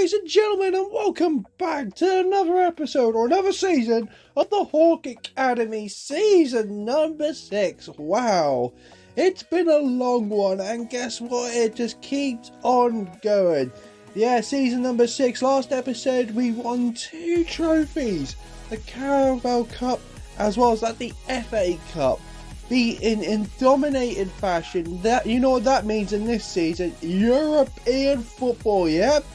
ladies and gentlemen, and welcome back to another episode or another season of the Hawk Academy season number 6. Wow, it's been a long one, and guess what? It just keeps on going. Yeah, season number 6. Last episode, we won 2 trophies: the Carabao Cup as well as the FA Cup. Beaten in dominated fashion. That, you know what that means in this season? European football. Yep,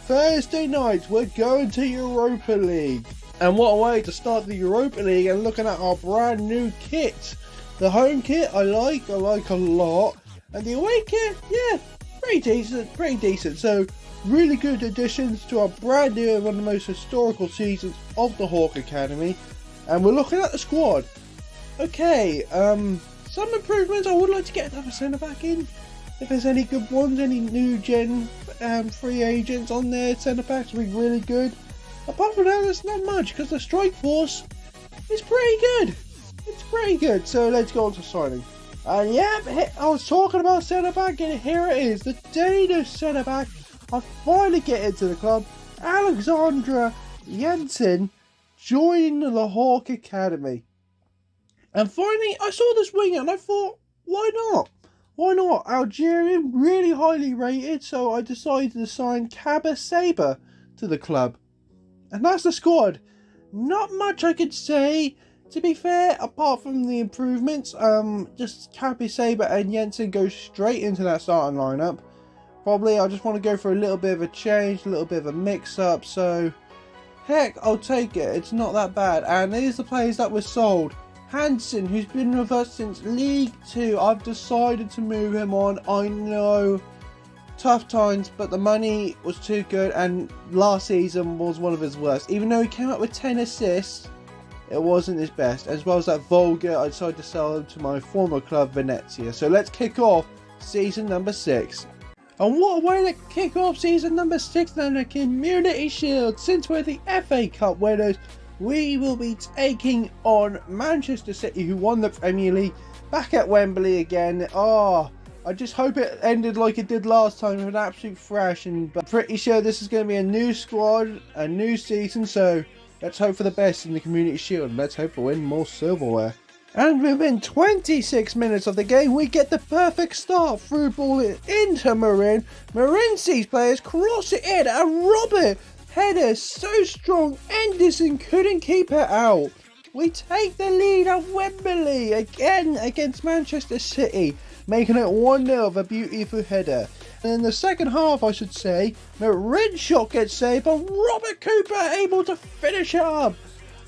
Thursday night we're going to Europa League, and what a way to start the Europa League and looking at our brand new kit. The home kit I like a lot, and the away kit, yeah, pretty decent. So really good additions to our brand new, one of the most historical seasons of the Hawk Academy. And we're looking at the squad. Okay, some improvements. I would like to get another centre back in. If there's any good ones, any new gen free agents on there, centre backs would be really good. Apart from that, there's not much because the strike force is pretty good. It's pretty good. So let's go on to signing. And yeah, I was talking about centre back, and here it is, the Danish centre back. I finally get into the club. Alexandra Jensen joined the Hawk Academy. And finally, I saw this winger and I thought, why not? Why not? Algerian, really highly rated, so I decided to sign Kaba Saber to the club. And that's the squad. Not much I could say, to be fair, apart from the improvements. Just Kaba Saber and Jensen go straight into that starting lineup. Probably I just want to go for a little bit of a change, a little bit of a mix-up, so heck, I'll take it. It's not that bad. And these are the players that were sold. Hansen, who's been with us since League 2, I've decided to move him on. I know, tough times, but the money was too good, and last season was one of his worst. Even though he came up with 10 assists, it wasn't his best. As well as that Volga, I decided to sell him to my former club, Venezia. So let's kick off season number 6. And what a way to kick off season number 6 than the Community Shield. Since we're the FA Cup winners, we will be taking on Manchester City, who won the Premier League, back at Wembley again. Oh, I just hope it ended like it did last time, with an absolute thrashing. But pretty sure this is going to be a new squad, a new season, so let's hope for the best in the Community Shield, and let's hope for win more silverware. And within 26 minutes of the game, we get the perfect start. Through ball into Marin. Marin sees players, cross it in, and Robert header so strong, Anderson couldn't keep it out. We take the lead at Wembley again against Manchester City, making it 1-0 with a beautiful header. And in the second half, I should say, Marin's shot gets saved, but Robert Cooper able to finish it up.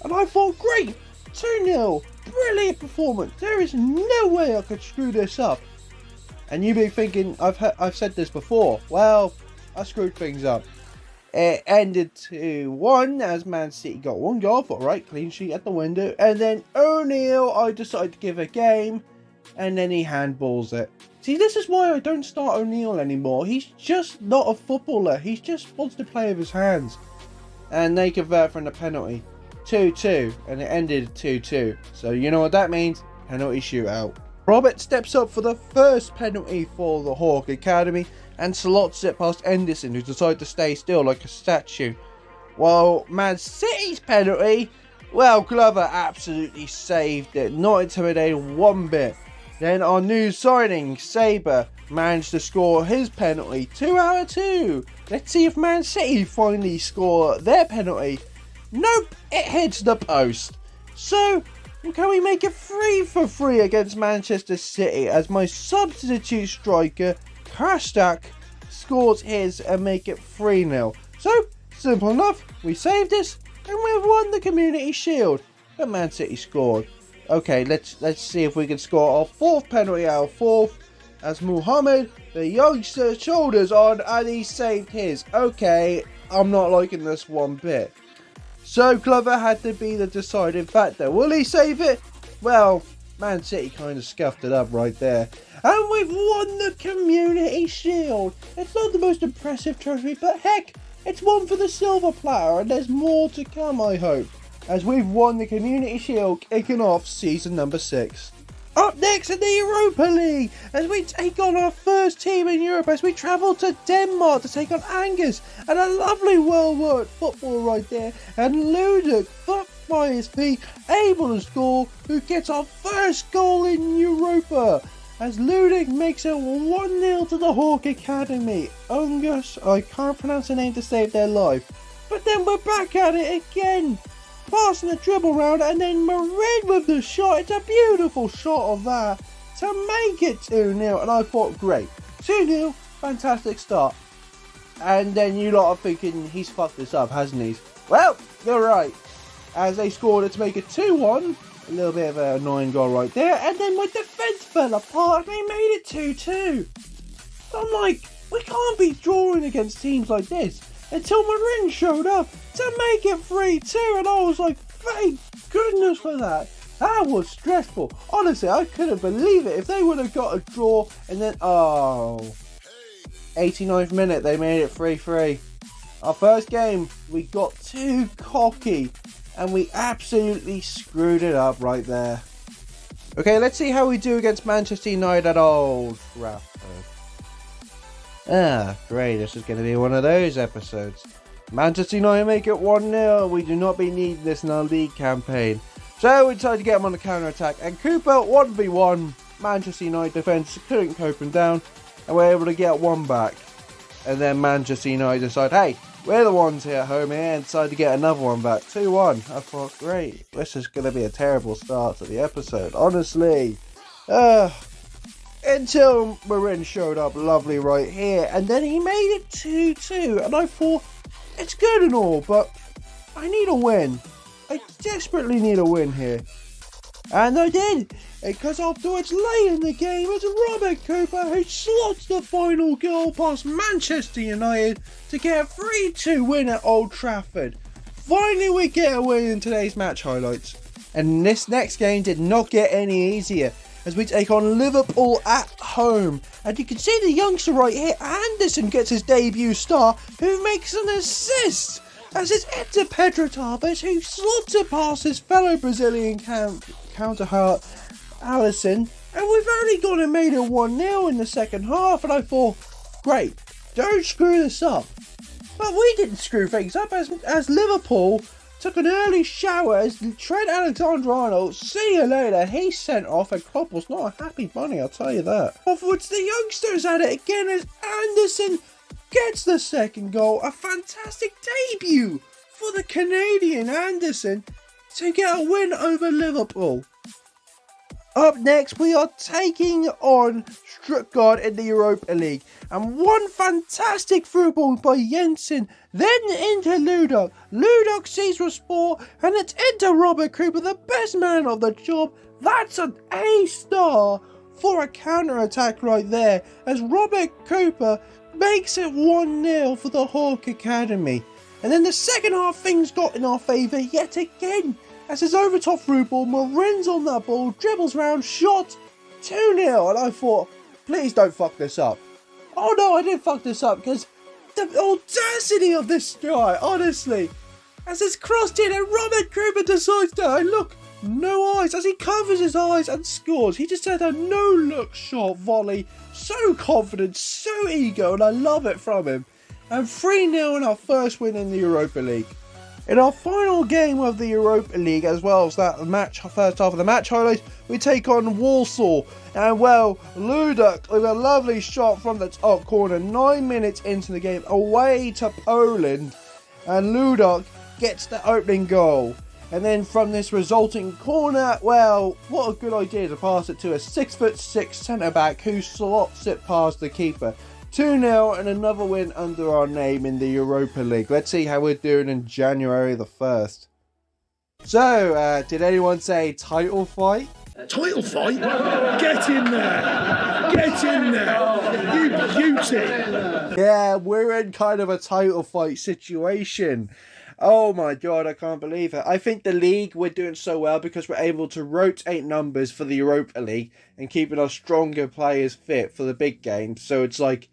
And I thought, great, 2-0, brilliant performance. There is no way I could screw this up. And you'd be thinking, I've said this before. Well, I screwed things up. It ended 2-1 as Man City got 1 goal. Thought, right, clean sheet at the window. And then O'Neill, I decided to give a game. And then he handballs it. See, this is why I don't start O'Neill anymore. He's just not a footballer. He just wants to play with his hands. And they convert from the penalty. 2-2. And it ended 2-2. So you know what that means? Penalty shootout. Robert steps up for the first penalty for the Hawk Academy and slots it past Anderson, who decided to stay still like a statue. While Man City's penalty, well, Glover absolutely saved it, not intimidating one bit. Then our new signing, Saber, managed to score his penalty, 2 out of 2. Let's see if Man City finally score their penalty. Nope, it hits the post. So, can we make it 3-3 against Manchester City as my substitute striker, Kastak, scores his and make it 3-0. So, simple enough, we saved this and we've won the Community Shield. But Man City scored. Okay, let's see if we can score our 4th penalty out of 4th as Muhammad, the youngster, shoulders on and he saved his. Okay, I'm not liking this one bit. So Glover had to be the deciding factor. Will he save it? Well, Man City kind of scuffed it up right there. And we've won the Community Shield. It's not the most impressive trophy, but heck, it's one for the silver platter, and there's more to come, I hope, as we've won the Community Shield, kicking off season number 6. Up next in the Europa League, as we take on our first team in Europe, as we travel to Denmark to take on Angus, and a lovely well-worked football right there, and Ludic, but by his feet, able to score, who gets our first goal in Europa, as Ludic makes it 1-0 to the Hawk Academy. Angus, I can't pronounce the name to save their life, but then we're back at it again. Passing the dribble round, and then Marin with the shot. It's a beautiful shot of that to make it 2-0, and I thought, great, 2-0, fantastic start. And then you lot are thinking, he's fucked this up, hasn't he? Well, you're right, as they scored it to make it 2-1, a little bit of an annoying goal right there, and then my defence fell apart and they made it 2-2. I'm like, we can't be drawing against teams like this, until Marin showed up to make it 3-2, and I was like, thank goodness for that. That was stressful. Honestly, I couldn't believe it. If they would have got a draw and then, 89th minute, they made it 3-3. Our first game, we got too cocky and we absolutely screwed it up right there. Okay, let's see how we do against Manchester United at Old Trafford. Great, this is going to be one of those episodes. Manchester United make it 1-0. We do not be needing this in our league campaign. So we decided to get them on the counter-attack. And Cooper, 1v1. Manchester United defence couldn't cope him down. And we're able to get one back. And then Manchester United decide, hey, we're the ones here at home here. And decide to get another one back. 2-1. I thought, great. This is going to be a terrible start to the episode. Honestly. Until Marin showed up lovely right here, and then he made it 2-2, and I thought, it's good and all, but I need a win. I desperately need a win here. And I did, because afterwards, late in the game, it's Robert Cooper who slots the final goal past Manchester United to get a 3-2 win at Old Trafford. Finally, we get a win in today's match highlights. And this next game did not get any easier, as we take on Liverpool at home. And you can see the youngster right here, Anderson, gets his debut start, who makes an assist, as it's Eder Pedro Tavares who slots it past his fellow Brazilian counterpart, Alisson. And we've only gone and made it 1-0 in the second half, and I thought, great, don't screw this up. But we didn't screw things up, as Liverpool took an early shower as Trent Alexander-Arnold, see you later, he's sent off, and Klopp was not a happy bunny, I'll tell you that. Afterwards, the youngsters at it again as Anderson gets the second goal, a fantastic debut for the Canadian Anderson to get a win over Liverpool. Up next, we are taking on Stuttgart in the Europa League. And one fantastic through ball by Jensen, then into Ludoc. Ludoc sees Sport, and it's into Robert Cooper, the best man of the job. That's an A-star for a counter-attack right there, as Robert Cooper makes it 1-0 for the Hawk Academy. And then the second half, things got in our favour yet again, as his over top through ball, Marin's on that ball, dribbles round, shot, 2-0, and I thought, please don't fuck this up. Oh no, I didn't fuck this up, because the audacity of this guy, honestly, as it's crossed in and Robert Cooper decides to look, no eyes, as he covers his eyes and scores. He just had a no-look shot volley, so confident, so eager, and I love it from him. And 3-0 in our first win in the Europa League. In our final game of the Europa League, as well as that first half of the match highlights, we take on Warsaw. And well, Ludoc with a lovely shot from the top corner, 9 minutes into the game, away to Poland. And Ludoc gets the opening goal. And then from this resulting corner, well, what a good idea to pass it to a 6'6" centre-back who slots it past the keeper. 2-0 and another win under our name in the Europa League. Let's see how we're doing in January the 1st. So, did anyone say title fight? Title fight? Get in there! Get in there! You beauty! Yeah, we're in kind of a title fight situation. Oh my god, I can't believe it. I think the league, we're doing so well because we're able to rotate numbers for the Europa League and keeping our stronger players fit for the big games. So it's like,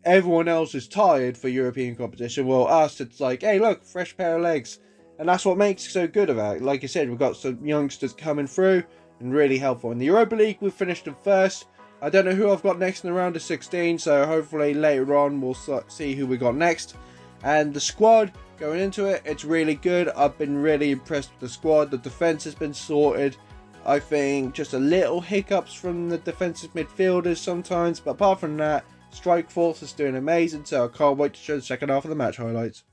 everyone else is tired for European competition. Well, us, it's like, hey, look, fresh pair of legs. And that's what makes it so good about it. Like I said, we've got some youngsters coming through and really helpful. In the Europa League, we finished in first. I don't know who I've got next in the round of 16, so hopefully later on we'll see who we got next. And the squad, going into it, it's really good. I've been really impressed with the squad. The defence has been sorted. I think just a little hiccups from the defensive midfielders sometimes, but apart from that, Strike Force is doing amazing, so I can't wait to show the second half of the match highlights.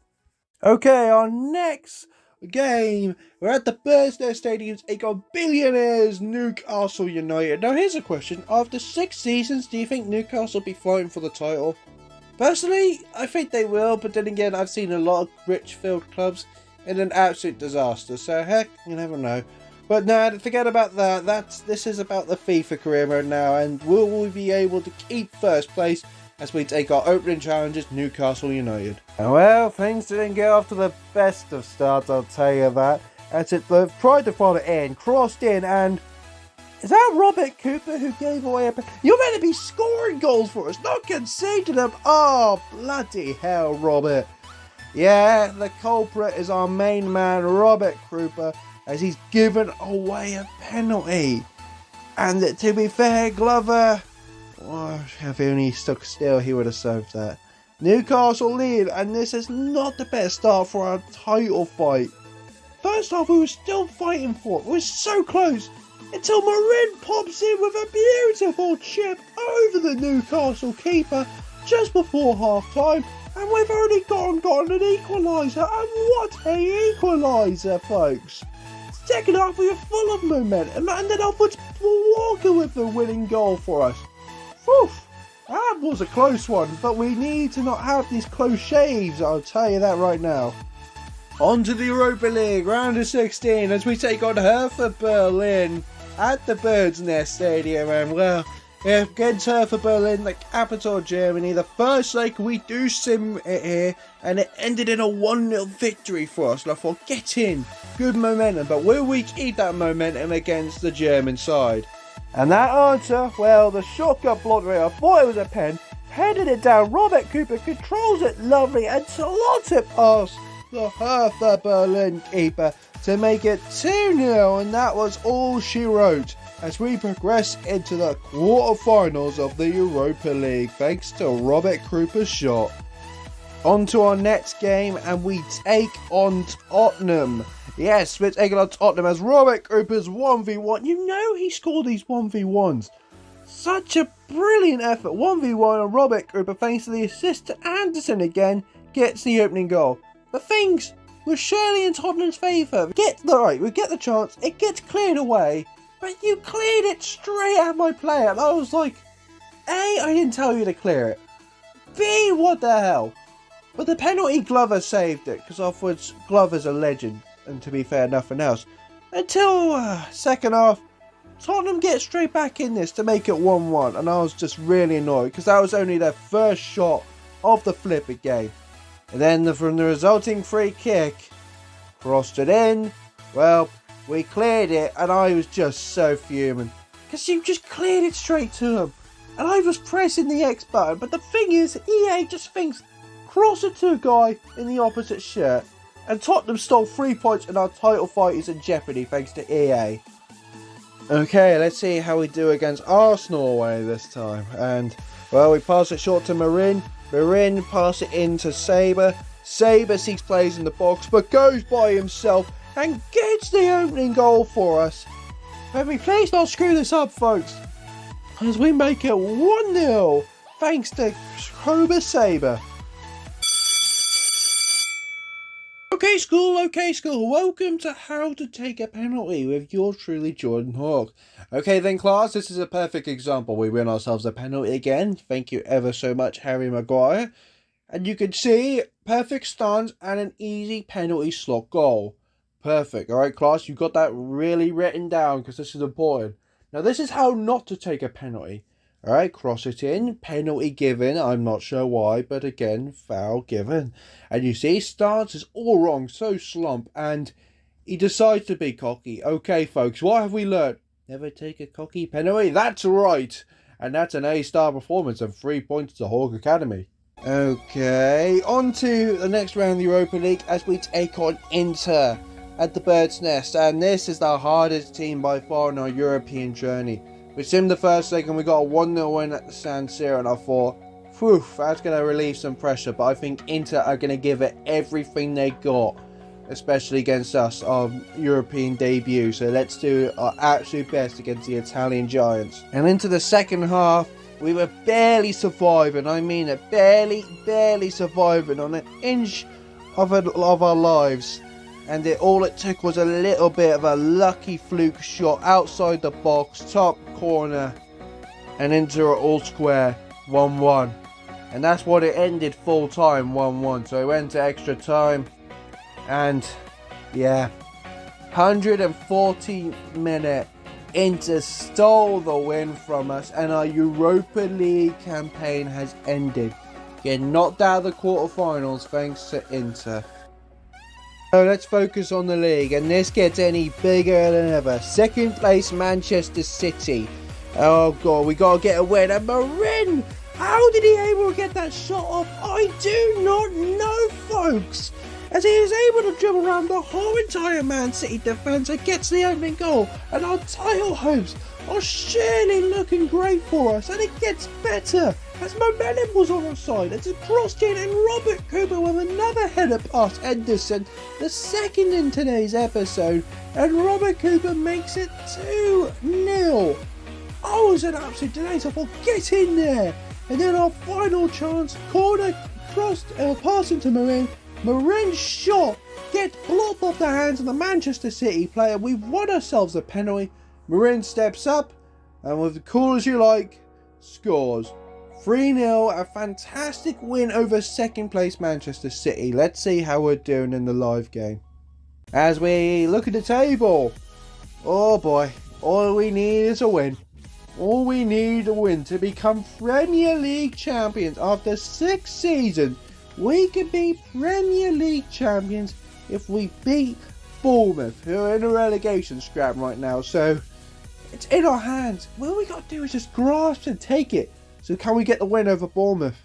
Okay, our next game, we're at the Birdsdale Stadium's Acorn Billionaires, Newcastle United. Now here's a question, after 6 seasons, do you think Newcastle will be fighting for the title? Personally, I think they will, but then again, I've seen a lot of Richfield clubs in an absolute disaster, so heck, you never know. But nah, forget about that. This is about the FIFA career mode now, and will we be able to keep first place as we take our opening challengers, Newcastle United? Well, things didn't get off to the best of starts, I'll tell you that. As they've tried to follow it in, crossed in, and is that Robert Cooper who gave away a... You're meant to be scoring goals for us, not conceding them. Oh, bloody hell, Robert. Yeah, the culprit is our main man, Robert Cooper, as he's given away a penalty. And to be fair, Glover, if he only stuck still, he would have served that. Newcastle lead, and this is not the best start for our title fight. First half, we were still fighting for it. We were so close until Marin pops in with a beautiful chip over the Newcastle keeper just before half time. And we've only gotten an equaliser. And what a equaliser, folks. Second half, we were full of momentum, and then upwards Walker with the winning goal for us. Whew, that was a close one, but we need to not have these close shaves, I'll tell you that right now. On to the Europa League, round of 16, as we take on Hertha Berlin at the Bird's Nest Stadium, and well, against Hertha Berlin, the capital of Germany, the first leg we do sim it here, and it ended in a 1-0 victory for us. And I thought, get in, good momentum, but will we keep that momentum against the German side? And that answer, well, the shot got blocked right. I thought it was a pen, headed it down, Robert Cooper controls it lovely and slots it past the Hertha Berlin keeper to make it 2-0, and that was all she wrote as we progress into the quarterfinals of the Europa League thanks to Robert Cooper's shot. On to our next game, and we take on Tottenham. Yes, we're taking on Tottenham as Robert Cooper's 1v1. You know he scored these 1v1s. Such a brilliant effort. 1v1 and Robert Cooper, thanks to the assist to Anderson again, gets the opening goal. But things were surely in Tottenham's favour. We get the chance, it gets cleared away, but you cleared it straight at my player. And I was like, A, I didn't tell you to clear it. B, what the hell? But the penalty, Glover saved it, because afterwards Glover's a legend, and to be fair, nothing else. Until second half, Tottenham get straight back in this to make it 1-1, and I was just really annoyed, because that was only their first shot of the flipper game. And then from the resulting free kick, crossed it in, well, we cleared it, and I was just so fuming. Because you just cleared it straight to him. And I was pressing the X button, but the thing is, EA just thinks, cross it to a guy in the opposite shirt. And Tottenham stole 3 points, and our title fight is in jeopardy thanks to EA. Okay, let's see how we do against Arsenal away this time. And, well, we pass it short to Marin. Marin pass it in to Saber. Saber seeks plays in the box, but goes by himself and gets the opening goal for us. But please don't screw this up, folks, as we make it 1-0 thanks to Cobra Saber. Okay school, welcome to How to Take a Penalty with yours truly, Jordan Hawk. Okay then class, this is a perfect example. We win ourselves a penalty again. Thank you ever so much, Harry Maguire. And you can see, perfect stance and an easy penalty slot goal. Perfect, alright class, you got that really written down because this is important. Now this is how not to take a penalty. Alright, cross it in, penalty given, I'm not sure why, but again, foul given. And you see, stance is all wrong, so slump, and he decides to be cocky. Okay folks, what have we learnt? Never take a cocky penalty, that's right! And that's an A-star performance and 3 points to Hawk Academy. Okay, on to the next round of the Europa League as we take on Inter. at the Bird's Nest, and this is the hardest team by far on our European journey. We simmed the first leg and we got a 1-0 win at the San Siro, and I thought, whew, that's going to relieve some pressure, but I think Inter are going to give it everything they got, especially against us, our European debut. So let's do our absolute best against the Italian giants. And into the second half, we were barely surviving. I mean it, barely surviving on an inch of our lives. And all it took was a little bit of a lucky fluke shot outside the box, top corner, and into an all square, 1-1. And that's what it ended full time, 1-1. So it went to extra time. And yeah, 114th minute, Inter stole the win from us, and our Europa League campaign has ended. Getting knocked out of the quarterfinals thanks to Inter. So let's focus on the league, and this gets any bigger than ever. Second place Manchester City. Oh god, we gotta get a win. And Marin, how did he able to get that shot off? I do not know, folks. As he is able to dribble around the whole entire Man City defence and gets the opening goal, and our title hopes are surely looking great for us, and it gets better as momentum was on our side. It's crossed in, and Robert Cooper with another header past Henderson, the second in today's episode, and Robert Cooper makes it 2-0. Oh, it was an absolute delight. I thought, get in there. And then our final chance, corner crossed, pass into Marin. Marin's shot gets blocked off the hands of the Manchester City player. We've won ourselves a penalty. Marin steps up and, with the cool as you like, scores. 3-0, a fantastic win over second place Manchester City. Let's see how we're doing in the live game. As we look at the table, oh boy, all we need is a win. All we need a win to become Premier League champions. After 6 seasons, we can be Premier League champions if we beat Bournemouth, who are in a relegation scrap right now. So it's in our hands. All we got to do is just grasp and take it. So can we get the win over Bournemouth?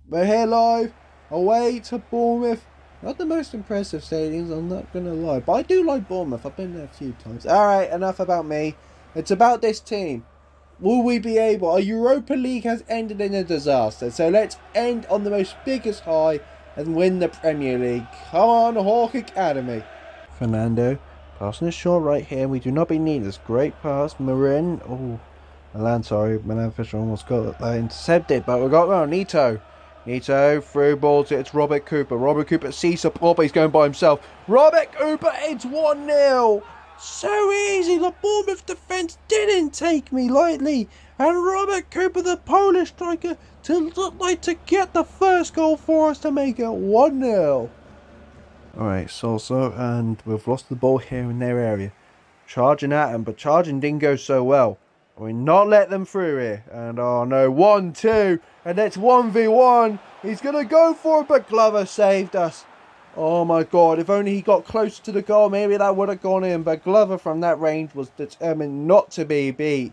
We're here live, away to Bournemouth. Not the most impressive stadiums, I'm not going to lie. But I do like Bournemouth. I've been there a few times. Alright, enough about me. It's about this team. Will we be able? Our Europa League has ended in a disaster. So let's end on the most biggest high and win the Premier League. Come on, Hawk Academy. Fernando, passing a short right here. We do not be needed. This great pass. Marin. Oh, Milan Fisher almost got that intercepted, but we got Nito through ball to it's Robert Cooper. Robert Cooper sees support, but he's going by himself. Robert Cooper, it's 1-0. So easy. The Bournemouth defence didn't take me lightly, and Robert Cooper, the Polish striker, to get the first goal for us to make it 1-0. Alright, so and we've lost the ball here in their area. Charging at them, but charging didn't go so well. We not let them through here. And oh no, 1-2. And it's 1v1. He's going to go for it, but Glover saved us. Oh my god, if only he got closer to the goal, maybe that would have gone in. But Glover from that range was determined not to be beat.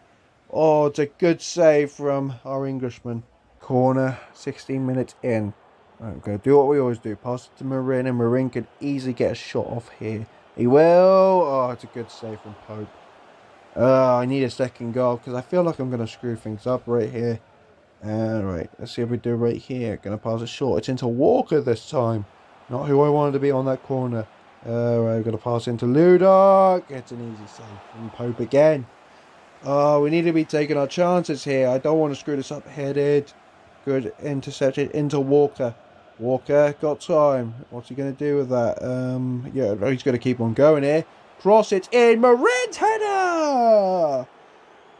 Oh, it's a good save from our Englishman. Corner, 16 minutes in. Right, we're going to do what we always do. Pass it to Marin, and Marin could easily get a shot off here. He will. Oh, it's a good save from Pope. I need a second goal because I feel like I'm going to screw things up right here. Alright, let's see if we do right here. Going to pass it short. It's into Walker this time. Not who I wanted to be on that corner. Alright, going to pass into Ludoc. It's an easy save from Pope again. Oh, we need to be taking our chances here. I don't want to screw this up. Headed. Good intercepted into Walker. Walker got time. What's he going to do with that? Yeah, he's going to keep on going here. Cross it in. Marin's header!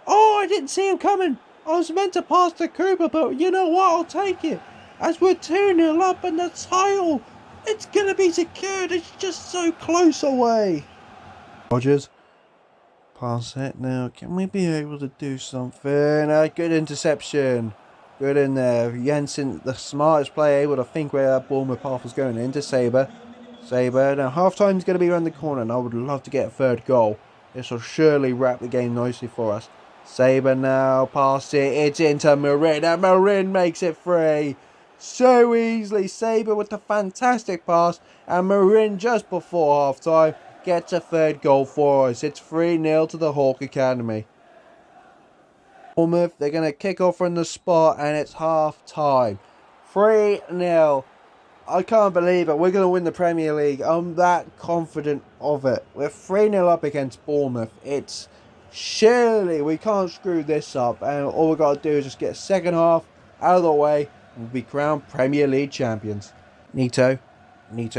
Oh, I didn't see him coming. I was meant to pass to Cooper, but you know what? I'll take it. As we're 2-0 up in the title, it's going to be secured. It's just so close away. Rogers, pass it now. Can we be able to do something? Good interception. Good in there. Jensen, the smartest player, able to think where that Bournemouth path was going into Sabre. Now half time's going to be around the corner, and I would love to get a third goal. This will surely wrap the game nicely for us. Sabre now, pass it, it's into Marin, and Marin makes it free. So easily, Sabre with the fantastic pass, and Marin just before half time gets a third goal for us. It's 3-0 to the Hawk Academy. Bournemouth, they're going to kick off from the spot, and it's half time. 3-0. I can't believe it. We're going to win the Premier League. I'm that confident of it. We're 3-0 up against Bournemouth. It's surely we can't screw this up. And all we've got to do is just get second half out of the way. And we'll be crowned Premier League champions. Neto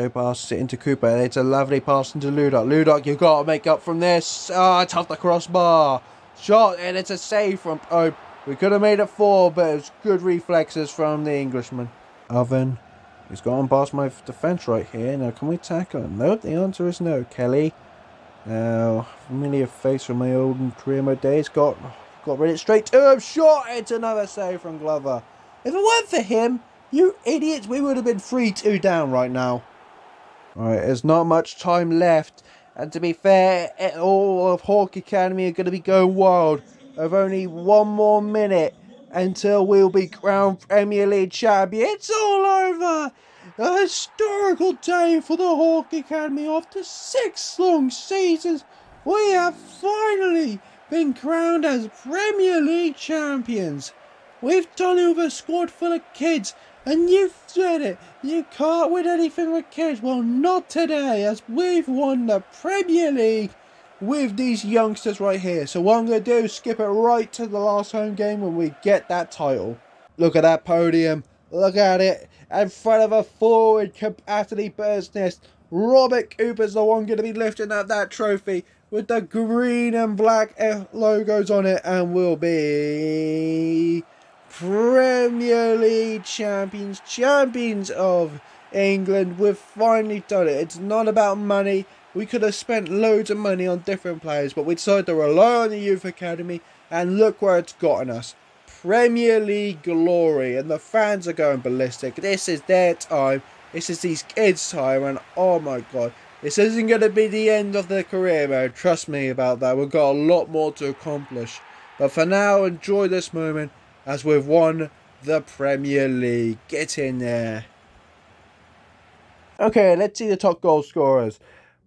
passes it into Cooper. It's a lovely pass into Ludoc. Ludoc, you've got to make up from this. It's off the crossbar. Shot, and it's a save from Pope. We could have made it 4, but it's good reflexes from the Englishman. Oven. He's gone past my defence right here. Now, can we tackle him? No, the answer is no. Kelly. Now, familiar face from my old career mode days. Got rid of it straight to him. Shot! It's another save from Glover. If it weren't for him, you idiots, we would have been 3-2 down right now. Alright, there's not much time left. And to be fair, all of Hawk Academy are going to be going wild. Of only 1 more minute until we'll be crowned Premier League champion. It's all over. A historical day for the Hawk Academy. After 6 long seasons, we have finally been crowned as Premier League champions. We've done it with a squad full of kids. And you've said it, you can't win anything with kids. Well, not today, as we've won the Premier League with these youngsters right here. So what I'm going to do is skip it right to the last home game when we get that title. Look at that podium. Look at it. In front of a forward capacity business. Robert Cooper's the one going to be lifting up that trophy with the green and black logos on it. And will be Premier League champions, champions of England. We've finally done it. It's not about money. We could have spent loads of money on different players, but we decided to rely on the youth academy, and look where it's gotten us. Premier League glory, and the fans are going ballistic. This is their time. This is these kids' time, and oh my god, this isn't going to be the end of their career, man. Trust me about that. We've got a lot more to accomplish. But for now, enjoy this moment as we've won the Premier League. Get in there. Okay, let's see the top goal scorers.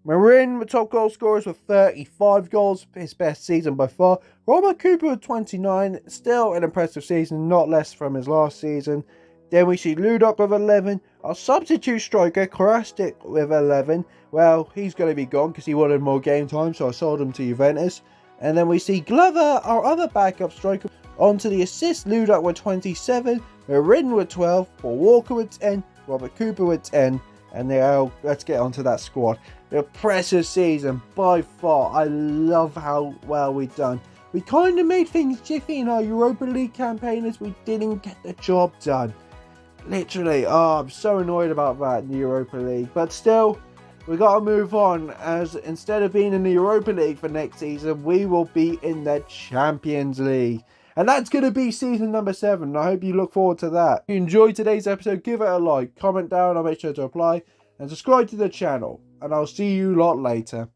Marin, the top goal scorers with 35 goals, his best season by far. Robert Cooper with 29, still an impressive season, not less from his last season. Then we see Ludoc with 11. Our substitute striker, Krastic, with 11. Well, he's going to be gone because he wanted more game time, so I sold him to Juventus. And then we see Glover, our other backup striker, on to the assist. Ludoc with 27, Marin with 12, Paul Walker with 10, Robert Cooper with 10. And now let's get onto that squad. Impressive season by far. I love how well we've done. We kind of made things jiffy in our Europa League campaign as we didn't get the job done. Literally, I'm so annoyed about that in the Europa League. But still, we got to move on, as instead of being in the Europa League for next season, we will be in the Champions League. And that's going to be season number 7. I hope you look forward to that. If you enjoyed today's episode, give it a like, comment down, I'll make sure to reply, and subscribe to the channel. And I'll see you lot later.